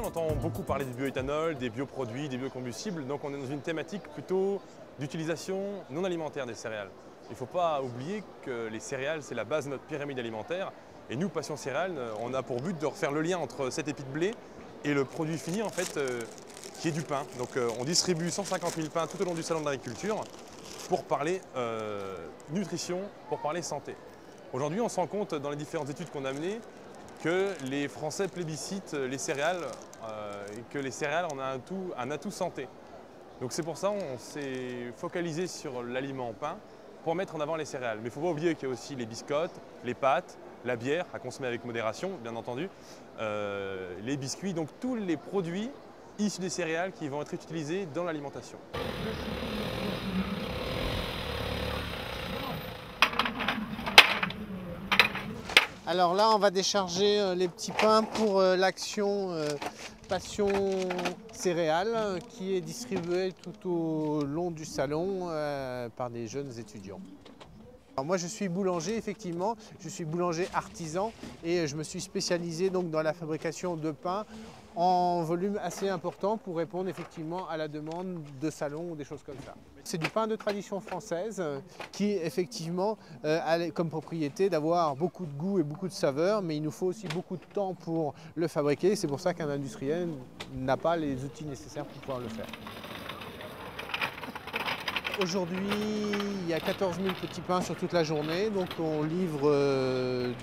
on entend beaucoup parler du bioéthanol, des bioproduits, des biocombustibles, donc on est dans une thématique plutôt d'utilisation non alimentaire des céréales. Il ne faut pas oublier que les céréales, c'est la base de notre pyramide alimentaire. Et nous, Passion Céréales, on a pour but de refaire le lien entre cet épi de blé et le produit fini, en fait, qui est du pain. Donc on distribue 150 000 pains tout au long du salon de l'agriculture pour parler nutrition, pour parler santé. Aujourd'hui, on se rend compte dans les différentes études qu'on a menées que les Français plébiscitent les céréales et que les céréales ont un atout santé. Donc c'est pour ça qu'on s'est focalisé sur l'aliment pain pour mettre en avant les céréales. Mais il ne faut pas oublier qu'il y a aussi les biscottes, les pâtes, la bière à consommer avec modération, bien entendu, les biscuits, donc tous les produits issus des céréales qui vont être utilisés dans l'alimentation. Alors là, on va décharger les petits pains pour l'action Passion Céréales qui est distribuée tout au long du salon par des jeunes étudiants. Alors moi je suis boulanger effectivement, je suis boulanger artisan et je me suis spécialisé donc dans la fabrication de pain en volume assez important pour répondre effectivement à la demande de salon ou des choses comme ça. C'est du pain de tradition française qui effectivement a comme propriété d'avoir beaucoup de goût et beaucoup de saveur, mais il nous faut aussi beaucoup de temps pour le fabriquer. C'est pour ça qu'un industriel n'a pas les outils nécessaires pour pouvoir le faire. Aujourd'hui, il y a 14 000 petits pains sur toute la journée, donc on livre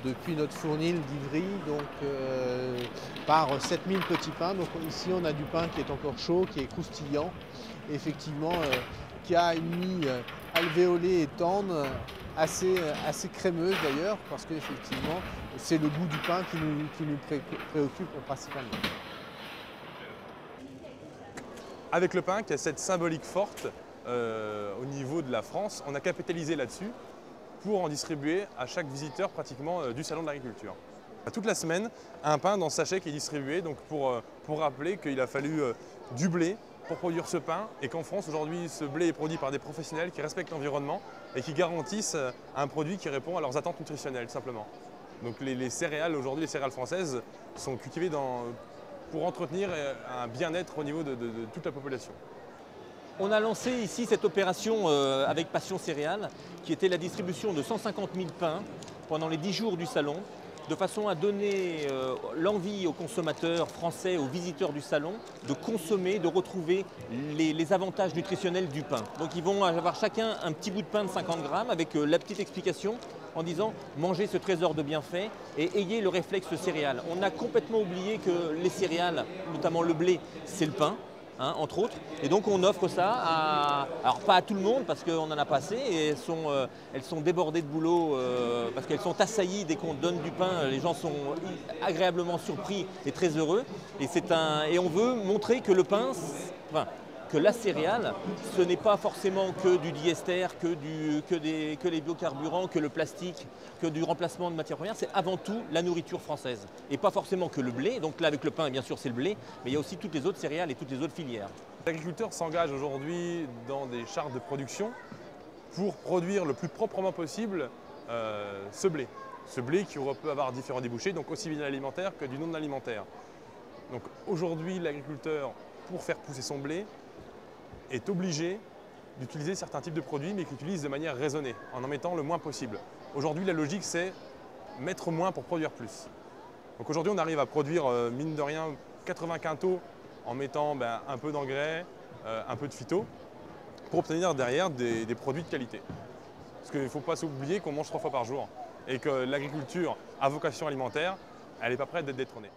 depuis notre fournil d'Ivry par 7 000 petits pains. Donc ici on a du pain qui est encore chaud, qui est croustillant, et effectivement qui a une mie alvéolée et tendre, assez crémeuse d'ailleurs, parce qu'effectivement c'est le goût du pain qui nous préoccupe principalement. Avec le pain qui a cette symbolique forte, au niveau de la France, on a capitalisé là-dessus pour en distribuer à chaque visiteur pratiquement du salon de l'agriculture. Toute la semaine, un pain dans ce sachet qui est distribué donc pour rappeler qu'il a fallu du blé pour produire ce pain et qu'en France aujourd'hui ce blé est produit par des professionnels qui respectent l'environnement et qui garantissent un produit qui répond à leurs attentes nutritionnelles simplement. Donc les céréales aujourd'hui, les céréales françaises sont cultivées pour entretenir un bien-être au niveau de toute la population. On a lancé ici cette opération avec Passion Céréales qui était la distribution de 150 000 pains pendant les 10 jours du salon de façon à donner l'envie aux consommateurs français, aux visiteurs du salon de consommer, de retrouver les avantages nutritionnels du pain. Donc ils vont avoir chacun un petit bout de pain de 50 grammes avec la petite explication en disant mangez ce trésor de bienfaits et ayez le réflexe céréales. On a complètement oublié que les céréales, notamment le blé, c'est le pain. Entre autres, et donc on offre ça alors pas à tout le monde parce qu'on en a pas assez et elles sont débordées de boulot parce qu'elles sont assaillies dès qu'on donne du pain, les gens sont agréablement surpris et très heureux et on veut montrer que le pain, que la céréale, ce n'est pas forcément que du diester, que les biocarburants, que le plastique, que du remplacement de matières premières, c'est avant tout la nourriture française. Et pas forcément que le blé, donc là avec le pain bien sûr c'est le blé, mais il y a aussi toutes les autres céréales et toutes les autres filières. L'agriculteur s'engage aujourd'hui dans des chartes de production pour produire le plus proprement possible ce blé. Ce blé qui peut avoir différents débouchés, donc aussi bien alimentaire que du non alimentaire. Donc aujourd'hui l'agriculteur, pour faire pousser son blé, est obligé d'utiliser certains types de produits, mais qu'il utilise de manière raisonnée, en mettant le moins possible. Aujourd'hui, la logique, c'est mettre moins pour produire plus. Donc aujourd'hui, on arrive à produire, mine de rien, 80 quintaux en mettant un peu d'engrais, un peu de phyto, pour obtenir derrière des produits de qualité. Parce qu'il ne faut pas s'oublier qu'on mange 3 fois par jour et que l'agriculture à vocation alimentaire, elle n'est pas prête d'être détrônée.